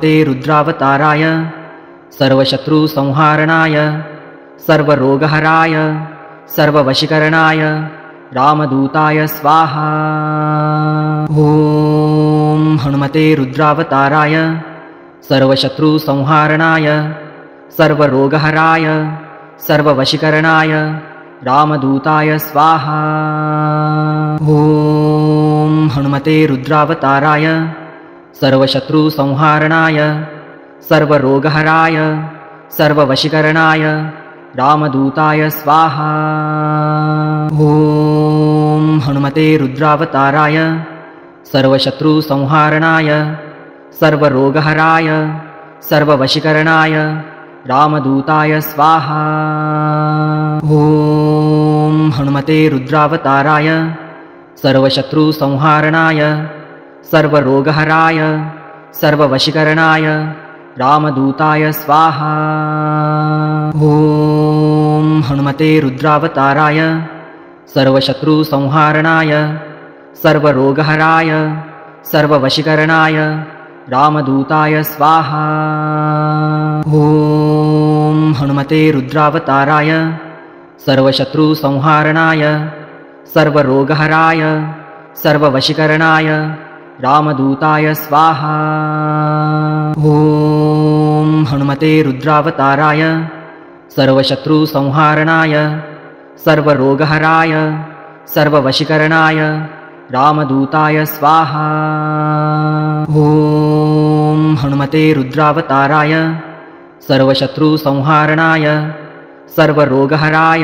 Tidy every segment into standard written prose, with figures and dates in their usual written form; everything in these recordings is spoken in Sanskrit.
हनुमते रुद्रावताराय सर्वशत्रुसंहारणाय सर्वरोगहराय सर्ववशीकरणाय रामदूताय स्वाहा। ॐ हनुमते रुद्रावताराय सर्वशत्रुसंहारणाय सर्वरोगहराय सर्ववशीकरणाय रामदूताय स्वाहा। ॐ हनुमते रुद्रावताराय सर्वशत्रुसंहारणाय सर्वरोगहराय सर्ववशीकरणाय रामदूताय स्वाहा। ॐ हनुमते रुद्रावताराय सर्वशत्रुसंहारणाय सर्वरोगहराय सर्ववशीकरणाय रामदूताय स्वाहा। ॐ हनुमते रुद्रावताराय सर्वशत्रुसंहारणाय सर्वरोगहराय सर्ववशीकरणाय रामदूताय स्वाहा। ॐ हनुमते रुद्रावताराय सर्वशत्रुसंहारणाय सर्वरोगहराय सर्ववशीकरणाय रामदूताय स्वाहा। ॐ हनुमते रुद्रावताराय सर्वशत्रुसंहारणाय सर्वरोगहराय सर्ववशीकरणाय रामदूताय स्वाहा। ॐ हनुमते रुद्रावताराय सर्वशत्रुसंहारणाय सर्वरोगहराय सर्ववशीकरणाय रामदूताय स्वाहा। ॐ हनुमते रुद्रावताराय सर्वशत्रुसंहारणाय सर्वरोगहराय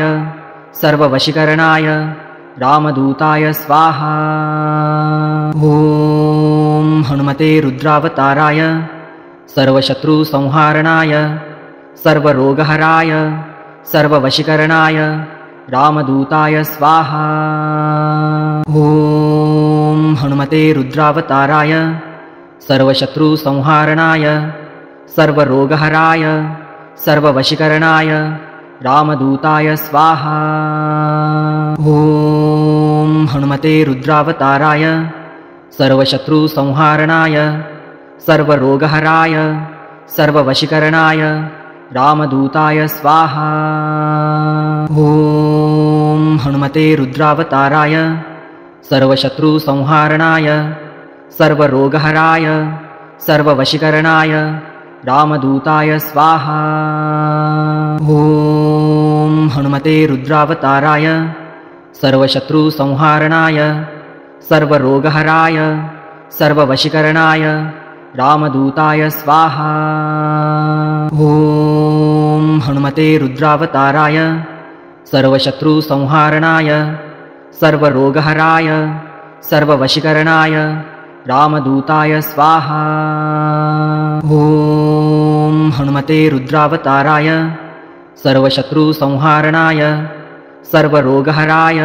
सर्ववशीकरणाय रामदूताय स्वाहा। ॐ हनुमते रुद्रावताराय सर्वशत्रुसंहारणाय सर्वरोगहराय सर्ववशीकरणाय रामदूताय स्वाहा। ॐ हनुमते रुद्रावताराय सर्वशत्रुसंहारणाय सर्वरोगहराय सर्ववशीकरणाय रामदूताय स्वाहा। ॐ हनुमते रुद्रावताराय सर्वशत्रुसंहारणाय सर्वरोगहराय सर्ववशीकरणाय रामदूताय स्वाहा। ॐ हनुमते रुद्रावताराय सर्वशत्रुसंहारणाय सर्वरोगहराय सर्ववशीकरणाय रामदूताय स्वाहा। ॐ हनुमते रुद्रावताराय सर्वशत्रुसंहारणाय सर्वरोगहराय सर्ववशीकरणाय रामदूताय स्वाहा। ॐ हनुमते रुद्रावताराय सर्वशत्रुसंहारणाय सर्वरोगहराय सर्ववशीकरणाय रामदूताय स्वाहा। ॐ हनुमते रुद्रावताराय सर्वशत्रुसंहारणाय सर्वरोगहराय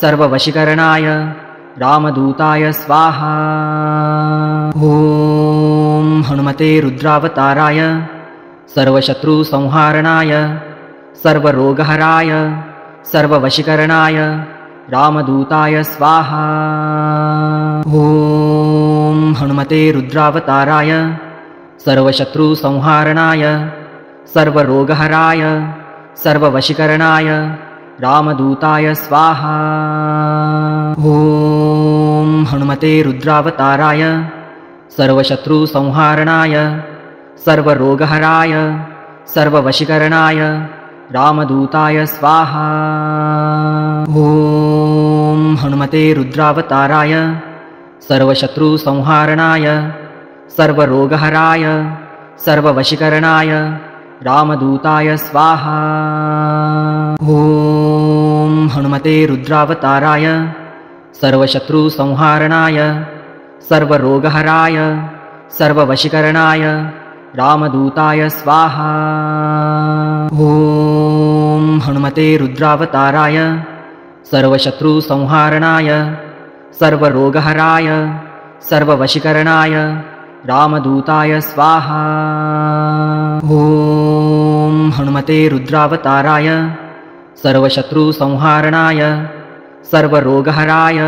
सर्ववशीकरणाय रामदूताय स्वाहा। ॐ हनुमते रुद्रावताराय सर्वशत्रुसंहारणाय सर्वरोगहराय सर्ववशीकरणाय रामदूताय स्वाहा। ॐ हनुमते रुद्रावताराय सर्वशत्रुसंहारणाय सर्वरोगहराय सर्ववशीकरणाय रामदूताय स्वाहा। ॐ हनुमते रुद्रावताराय सर्वशत्रुसंहारणाय सर्वरोगहराय सर्ववशीकरणाय रामदूताय स्वाहा। ॐ हनुमते रुद्रावताराय सर्वशत्रुसंहारणाय सर्वरोगहराय सर्ववशीकरणाय रामदूताय स्वाहा। ॐ हनुमते रुद्रावताराय सर्वशत्रुसंहारणाय सर्वरोगहराय सर्ववशीकरणाय रामदूताय स्वाहा। ॐ हनुमते रुद्रावताराय सर्वशत्रुसंहारणाय सर्वरोगहराय सर्ववशीकरणाय रामदूताय स्वाहा। ॐ हनुमते रुद्रावताराय सर्वशत्रुसंहारणाय सर्वरोगहराय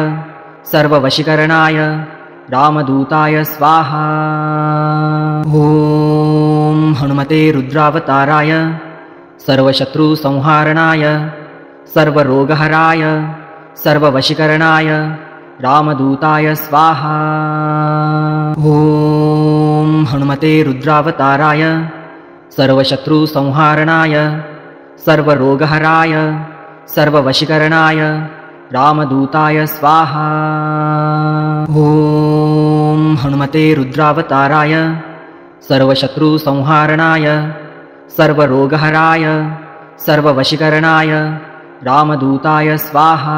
सर्ववशीकरणाय रामदूताय स्वाहा। ॐ हनुमते रुद्रावताराय सर्वशत्रुसंहारणाय सर्वरोगहराय सर्ववशीकरणाय रामदूताय स्वाहा। ॐ हनुमते रुद्रावताराय सर्वशत्रुसंहारणाय सर्वरोगहराय सर्ववशीकरणाय रामदूताय स्वाहा। ॐ हनुमते रुद्रावताराय सर्वशत्रुसंहारणाय सर्वरोगहराय सर्ववशीकरणाय रामदूताय स्वाहा।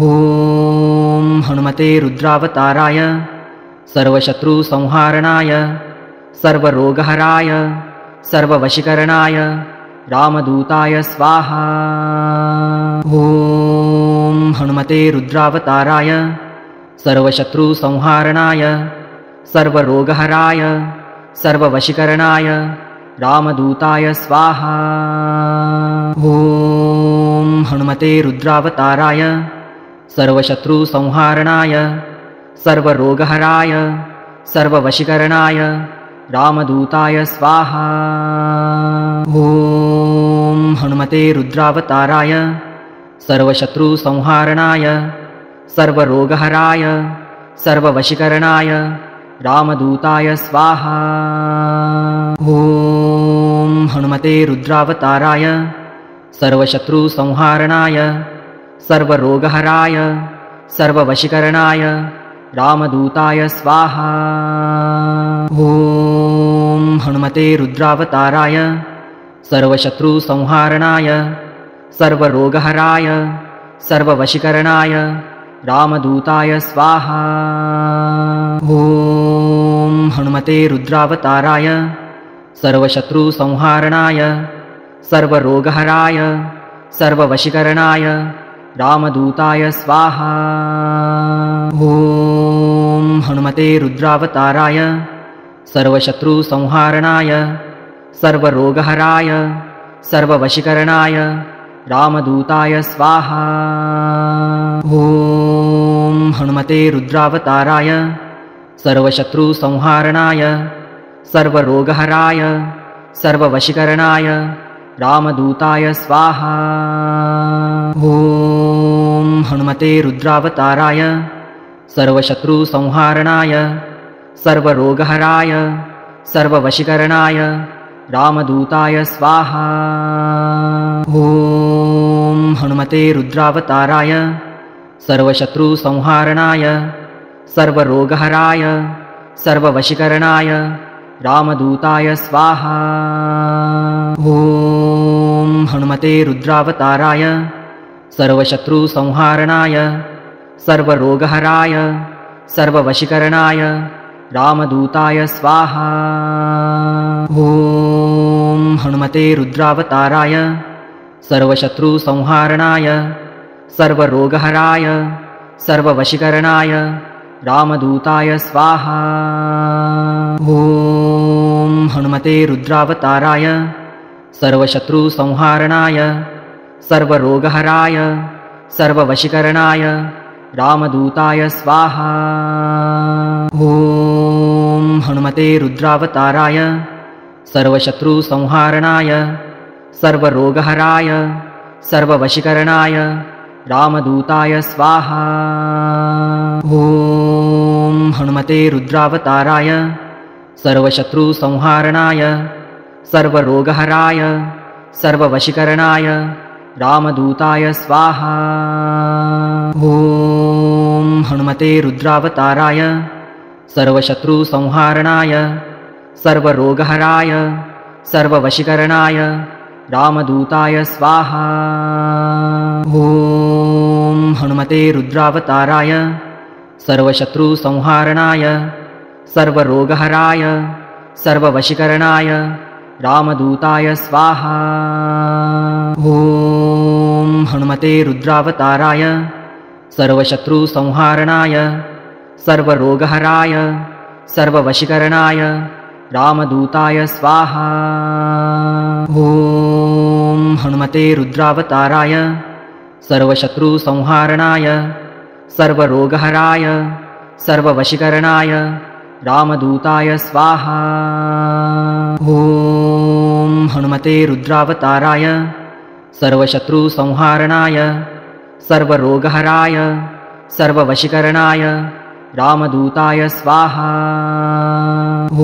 ॐ हनुमते रुद्रावताराय सर्वशत्रुसंहारणाय सर्वरोगहराय सर्ववशीकरणाय रामदूताय स्वाहा। ॐ हनुमते रुद्रावताराय सर्वशत्रुसंहारणाय सर्वरोगहराय सर्ववशीकरणाय रामदूताय स्वाहा। ॐ हनुमते रुद्रावताराय सर्वशत्रुसंहारणाय सर्वरोगहराय सर्ववशीकरणाय रामदूताय स्वाहा। ॐ हनुमते रुद्रावताराय सर्वशत्रुसंहारणाय सर्वरोगहराय सर्ववशीकरणाय रामदूताय स्वाहा। ॐ हनुमते रुद्रावताराय सर्वशत्रुसंहारणाय सर्वरोगहराय सर्ववशीकरणाय रामदूताय स्वाहा। ॐ हनुमते रुद्रावताराय सर्वशत्रुसंहारणाय सर्वरोगहराय सर्ववशीकरणाय रामदूताय स्वाहा। ॐ हनुमते रुद्रावताराय सर्वशत्रुसंहारणाय सर्वरोगहराय सर्ववशीकरणाय रामदूताय स्वाहा। ॐ हनुमते रुद्रावताराय सर्वशत्रुसंहारणाय सर्वरोगहराय सर्ववशीकरणाय रामदूताय स्वाहा। ॐ हनुमते रुद्रावताराय सर्वशत्रुसंहारणाय सर्वरोगहराय सर्ववशीकरणाय रामदूताय स्वाहा। ॐ हनुमते रुद्रावताराय सर्वशत्रुसंहारणाय सर्वरोगहराय सर्ववशीकरणाय रामदूताय स्वाहा। ॐ हनुमते रुद्रावताराय सर्वशत्रुसंहारणाय सर्वरोगहराय सर्ववशीकरणाय रामदूताय स्वाहा। ॐ हनुमते रुद्रावताराय सर्वशत्रुसंहारणाय सर्वरोगहराय सर्ववशीकरणाय रामदूताय स्वाहा। ॐ हनुमते रुद्रावताराय सर्वशत्रुसंहारणाय सर्वरोगहराय सर्ववशीकरणाय रामदूताय स्वाहा। ॐ हनुमते रुद्रावताराय सर्वशत्रुसंहारणाय सर्वरोगहराय सर्ववशीकरणाय रामदूताय स्वाहा। ॐ हनुमते रुद्रावताराय सर्वशत्रुसंहारणाय सर्वरोगहराय सर्ववशीकरणाय रामदूताय स्वाहा। ॐ हनुमते रुद्रावताराय सर्वशत्रुसंहारणाय सर्वरोगहराय सर्ववशीकरणाय रामदूताय स्वाहा। ॐ हनुमते रुद्रावताराय सर्वशत्रुसंहारणाय सर्वरोगहराय सर्ववशीकरणाय रामदूताय स्वाहा। ॐ हनुमते रुद्रावताराय सर्वशत्रुसंहारणाय सर्वरोगहराय सर्ववशीकरणाय रामदूताय स्वाहा। ॐ हनुमते रुद्रावताराय सर्वशत्रुसंहारणाय सर्वरोगहराय सर्ववशीकरणाय रामदूताय स्वाहा। ॐ हनुमते रुद्रावताराय सर्वशत्रुसंहारणाय सर्वरोगहराय सर्ववशीकरणाय रामदूताय स्वाहा। ॐ हनुमते रुद्रावताराय सर्वशत्रुसंहारणाय सर्वरोगहराय सर्ववशीकरणाय रामदूताय स्वाहा।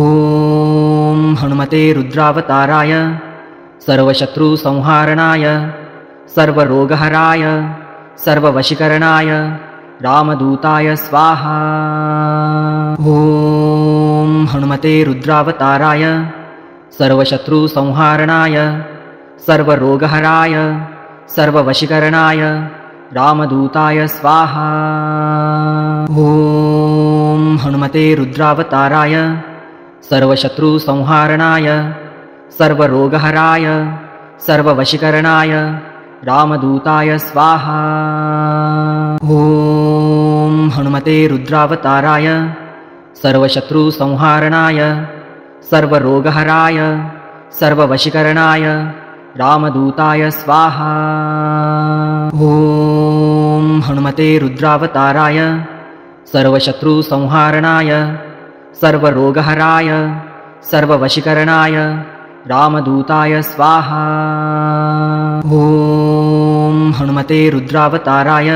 ॐ हनुमते रुद्रावताराय सर्वशत्रुसंहारणाय सर्वरोगहराय सर्ववशीकरणाय रामदूताय स्वाहा। ॐ हनुमते रुद्रावताराय सर्वशत्रुसंहारणाय सर्वरोगहराय सर्ववशीकरणाय रामदूताय स्वाहा। ॐ हनुमते रुद्रावताराय सर्वशत्रुसंहारणाय सर्वरोगहराय सर्ववशीकरणाय रामदूताय स्वाहा। ॐ हनुमते रुद्रावताराय सर्वशत्रुसंहारणाय सर्वरोगहराय सर्ववशीकरणाय रामदूताय स्वाहा। ॐ हनुमते रुद्रावताराय सर्वशत्रुसंहारणाय सर्वरोगहराय सर्ववशीकरणाय रामदूताय स्वाहा। ॐ हनुमते रुद्रावताराय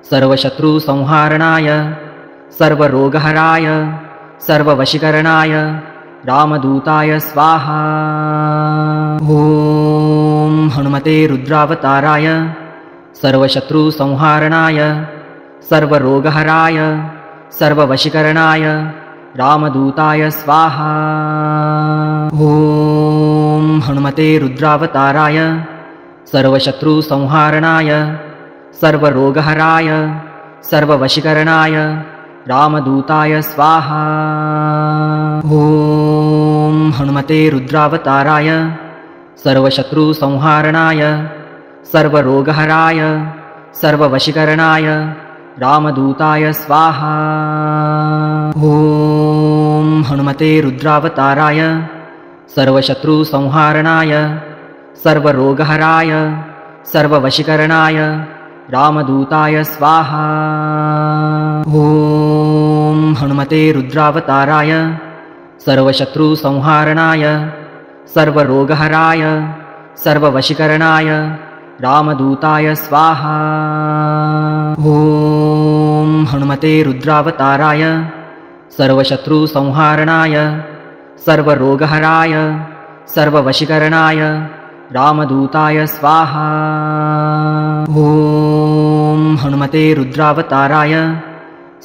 सर्वशत्रुसंहारणाय सर्वरोगहराय सर्ववशीकरणाय रामदूताय स्वाहा। ॐ हनुमते रुद्रावताराय सर्वशत्रुसंहारणाय सर्वरोगहराय सर्ववशीकरणाय रामदूताय स्वाहा। ॐ हनुमते रुद्रावताराय सर्वशत्रुसंहारणाय सर्वरोगहराय सर्ववशीकरणाय रामदूताय स्वाहा। ॐ हनुमते रुद्रावताराय सर्वशत्रुसंहारणाय सर्वरोगहराय सर्ववशीकरणाय रामदूताय स्वाहा। ॐ हनुमते रुद्रावताराय सर्वशत्रुसंहारणाय सर्वरोगहराय सर्ववशीकरणाय रामदूताय स्वाहा। ॐ हनुमते रुद्रावताराय सर्वशत्रुसंहारणाय सर्वरोगहराय सर्ववशीकरणाय रामदूताय स्वाहा। ॐ हनुमते रुद्रावताराय सर्वशत्रुसंहारणाय सर्वरोगहराय सर्ववशीकरणाय रामदूताय स्वाहा। ॐ हनुमते रुद्रावताराय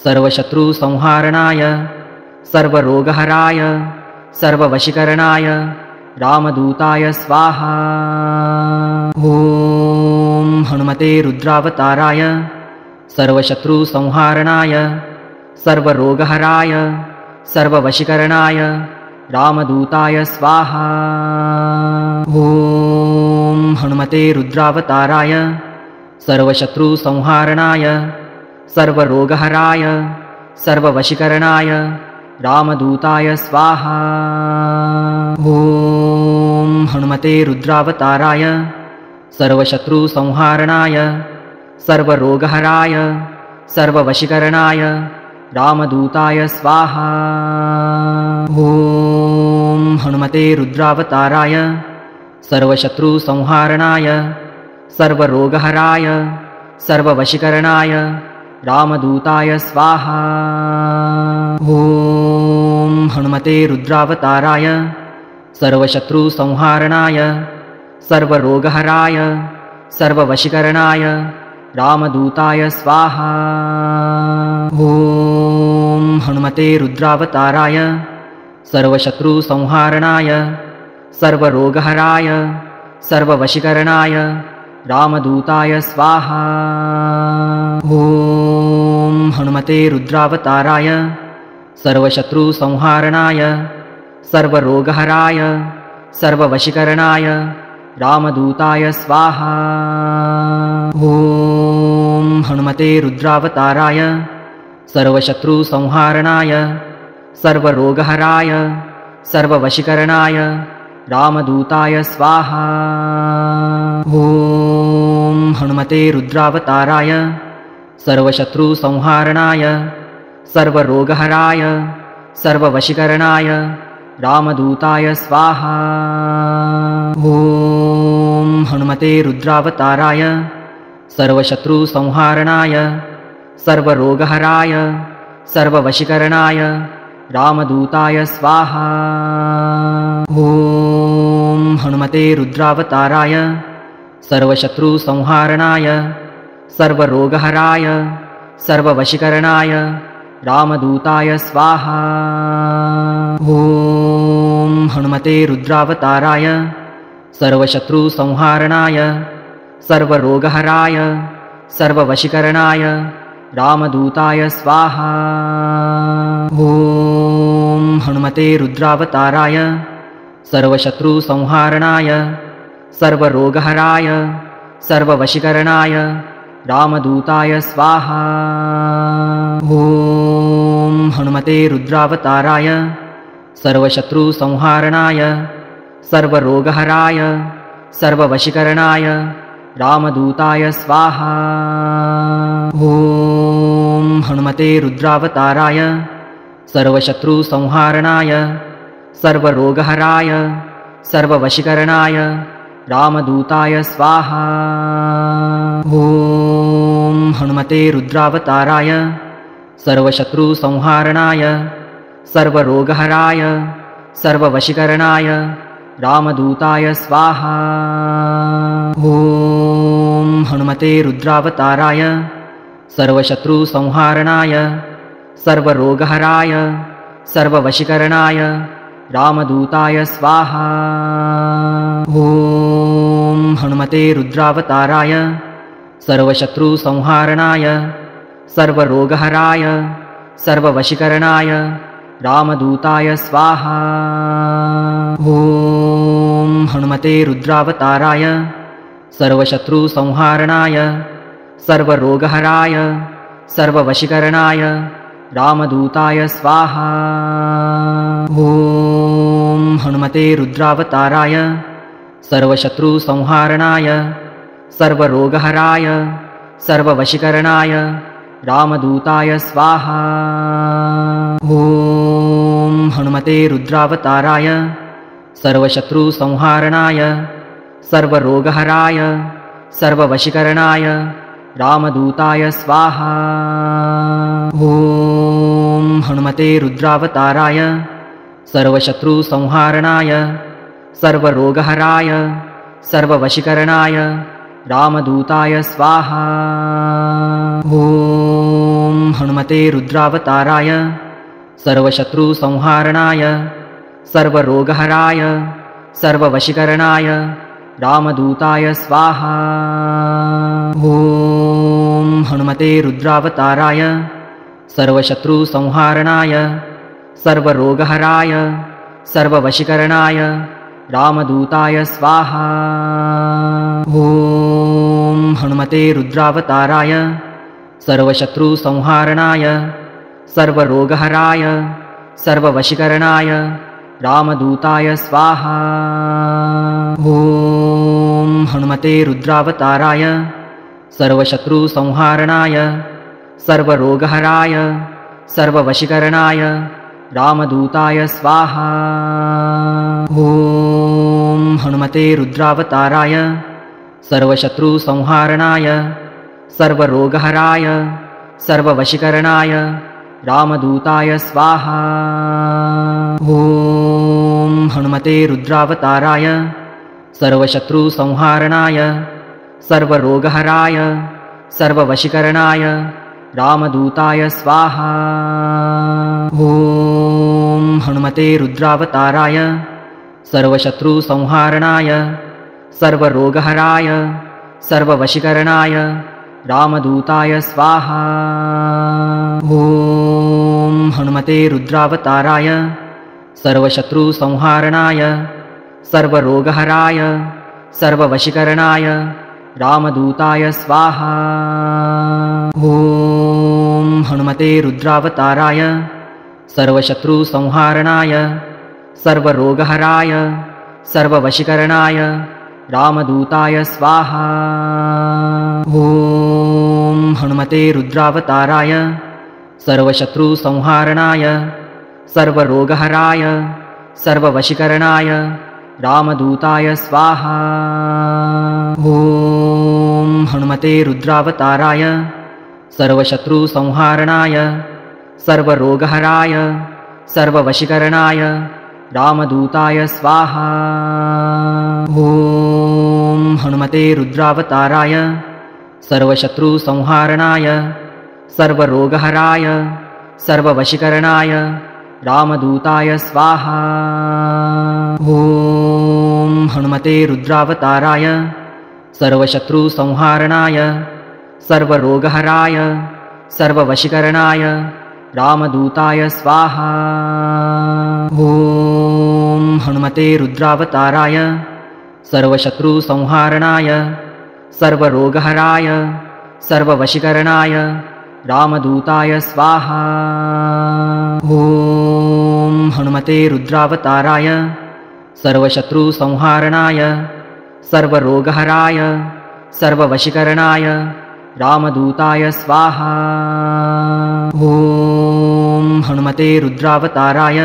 सर्वशत्रुसंहारणाय सर्वरोगहराय सर्ववशीकरणाय रामदूताय स्वाहा। ॐ हनुमते रुद्रावताराय सर्वशत्रुसंहारणाय सर्वरोगहराय सर्ववशीकरणाय रामदूताय स्वाहा। ॐ हनुमते रुद्रावताराय सर्वशत्रुसंहारणाय सर्वरोगहराय सर्ववशीकरणाय रामदूताय स्वाहा। ॐ हनुमते रुद्रावताराय सर्वशत्रुसंहारणाय सर्वरोगहराय सर्ववशीकरणाय रामदूताय स्वाहा। ॐ हनुमते रुद्रावताराय सर्वशत्रुसंहारणाय सर्वरोगहराय सर्ववशीकरणाय रामदूताय स्वाहा। ॐ हनुमते रुद्रावताराय सर्वशत्रुसंहारणाय सर्वरोगहराय सर्ववशीकरणाय रामदूताय स्वाहा। ॐ हनुमते रुद्रावताराय सर्वशत्रुसंहारणाय सर्वरोगहराय सर्ववशीकरणाय रामदूताय स्वाहा। ॐ हनुमते रुद्रावताराय सर्वशत्रुसंहारणाय सर्वरोगहराय सर्ववशीकरणाय रामदूताय स्वाहा। ॐ हनुमते रुद्रावताराय सर्वशत्रुसंहारणाय सर्वरोगहराय सर्ववशीकरणाय रामदूताय स्वाहा। ॐ हनुमते रुद्रावताराय सर्वशत्रुसंहारणाय सर्वरोगहराय सर्ववशीकरणाय रामदूताय स्वाहा। ॐ हनुमते रुद्रावताराय सर्वशत्रुसंहारणाय सर्वरोगहराय सर्ववशीकरणाय रामदूताय स्वाहा। ॐ हनुमते रुद्रावताराय सर्वशत्रुसंहारणाय सर्वरोगहराय सर्ववशीकरणाय रामदूताय स्वाहा। ॐ हनुमते रुद्रावताराय सर्वशत्रुसंहारणाय सर्वरोगहराय सर्ववशीकरणाय रामदूताय स्वाहा। ॐ हनुमते रुद्रावताराय सर्वशत्रुसंहारणाय सर्वरोगहराय सर्ववशीकरणाय रामदूताय स्वाहा। ॐ हनुमते रुद्रावताराय सर्वशत्रुसंहारणाय सर्वरोगहराय सर्ववशीकरणाय रामदूताय स्वाहा। ॐ हनुमते रुद्रावताराय सर्वशत्रुसंहारणाय सर्वरोगहराय सर्ववशीकरणाय रामदूताय स्वाहा। ॐ हनुमते रुद्रावताराय सर्वशत्रुसंहारणाय सर्वरोगहराय सर्ववशीकरणाय रामदूताय स्वाहा। ॐ हनुमते रुद्रावताराय सर्वशत्रुसंहारणाय सर्वरोगहराय सर्ववशीकरणाय रामदूताय स्वाहा। ॐ हनुमते रुद्रावताराय सर्वशत्रुसंहारणाय सर्वरोगहराय सर्ववशीकरणाय रामदूताय स्वाहा। ॐ हनुमते रुद्रावताराय सर्वशत्रुसंहारणाय सर्वरोगहराय सर्ववशीकरणाय रामदूताय स्वाहा। ॐ हनुमते रुद्रावताराय सर्वशत्रुसंहारणाय सर्वरोगहराय सर्ववशीकरणाय रामदूताय स्वाहा। ॐ हनुमते रुद्रावताराय सर्वशत्रुसंहारणाय सर्वरोगहराय सर्ववशीकरणाय रामदूताय स्वाहा। ॐ हनुमते रुद्रावताराय सर्वशत्रुसंहारणाय सर्वरोगहराय सर्ववशीकरणाय रामदूताय स्वाहा। ॐ हनुमते रुद्रावताराय सर्वशत्रुसंहारणाय सर्वरोगहराय सर्ववशीकरणाय रामदूताय स्वाहा। ॐ हनुमते रुद्रावताराय सर्वशत्रुसंहारणाय सर्वरोगहराय सर्ववशीकरणाय रामदूताय स्वाहा। ॐ हनुमते रुद्रावताराय सर्वशत्रुसंहारणाय सर्वरोगहराय सर्ववशीकरणाय रामदूताय स्वाहा। ॐ हनुमते रुद्रावताराय सर्वशत्रुसंहारणाय सर्वरोगहराय सर्ववशीकरणाय रामदूताय स्वाहा। ॐ हनुमते रुद्रावताराय सर्वशत्रुसंहारणाय सर्वरोगहराय सर्ववशीकरणाय रामदूताय स्वाहा। ॐ हनुमते रुद्रावताराय सर्वशत्रुसंहारणाय सर्वरोगहराय सर्ववशीकरणाय रामदूताय स्वाहा। ॐ हनुमते रुद्रावताराय सर्वशत्रुसंहारणाय सर्वरोगहराय सर्ववशीकरणाय रामदूताय स्वाहा। ॐ हनुमते रुद्रावताराय सर्वशत्रुसंहारणाय सर्वरोगहराय सर्ववशीकरणाय रामदूताय स्वाहा। ॐ हनुमते रुद्रावताराय सर्वशत्रुसंहारणाय सर्वरोगहराय सर्ववशीकरणाय रामदूताय स्वाहा। ॐ हनुमते रुद्रावताराय सर्वशत्रुसंहारणाय सर्वरोगहराय सर्ववशीकरणाय रामदूताय स्वाहा। ॐ हनुमते रुद्रावताराय सर्वशत्रुसंहारणाय सर्वरोगहराय सर्ववशीकरणाय रामदूताय स्वाहा। ॐ हनुमते रुद्रावताराय सर्वशत्रुसंहारणाय सर्वरोगहराय सर्ववशीकरणाय रामदूताय स्वाहा। ॐ हनुमते रुद्रावताराय सर्वशत्रुसंहारणाय सर्वरोगहराय सर्ववशीकरणाय रामदूताय स्वाहा। ॐ हनुमते रुद्रावताराय सर्वशत्रुसंहारणाय सर्वरोगहराय सर्ववशीकरणाय रामदूताय स्वाहा। ॐ हनुमते रुद्रावताराय सर्वशत्रुसंहारणाय सर्वरोगहराय सर्ववशीकरणाय रामदूताय स्वाहा। ॐ हनुमते रुद्रावताराय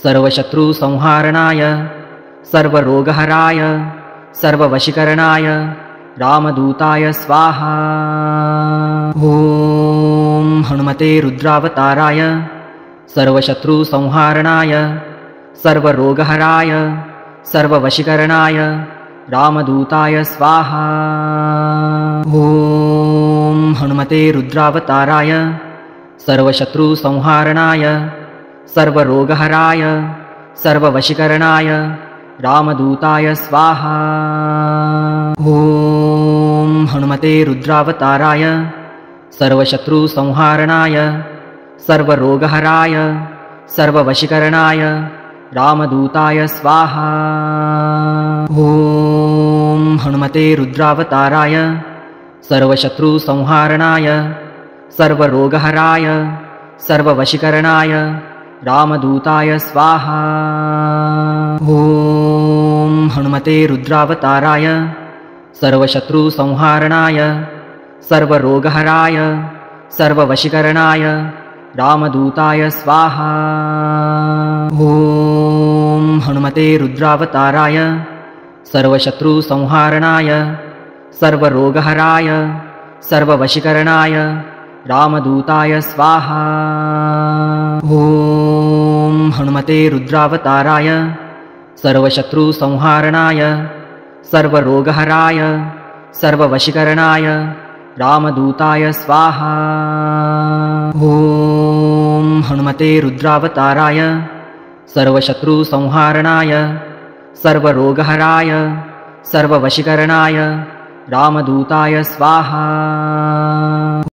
सर्वशत्रुसंहारणाय सर्वरोगहराय सर्ववशीकरणाय रामदूताय स्वाहा। ॐ हनुमते रुद्रावताराय सर्वशत्रुसंहारणाय सर्वरोगहराय सर्ववशीकरणाय रामदूताय स्वाहा। ॐ हनुमते रुद्रावताराय सर्वशत्रुसंहारणाय सर्वरोगहराय सर्ववशीकरणाय रामदूताय स्वाहा। ॐ हनुमते रुद्रावताराय सर्वशत्रुसंहारणाय सर्वरोगहराय सर्ववशीकरणाय रामदूताय स्वाहा। ॐ हनुमते रुद्रावताराय सर्वशत्रुसंहारणाय सर्वरोगहराय सर्ववशीकरणाय रामदूताय स्वाहा। ॐ हनुमते रुद्रावताराय सर्वशत्रुसंहारणाय सर्वरोगहराय सर्ववशीकरणाय रामदूताय स्वाहा। ॐ हनुमते रुद्रावताराय सर्वशत्रुसंहारणाय सर्वरोगहराय सर्ववशीकरणाय रामदूताय स्वाहा। ॐ हनुमते रुद्रावताराय सर्वशत्रुसंहारणाय सर्वरोगहराय सर्ववशीकरणाय रामदूताय स्वाहा। ॐ हनुमते रुद्रावताराय सर्वशत्रुसंहारणाय सर्वरोगहराय सर्ववशीकरणाय रामदूताय स्वाहा।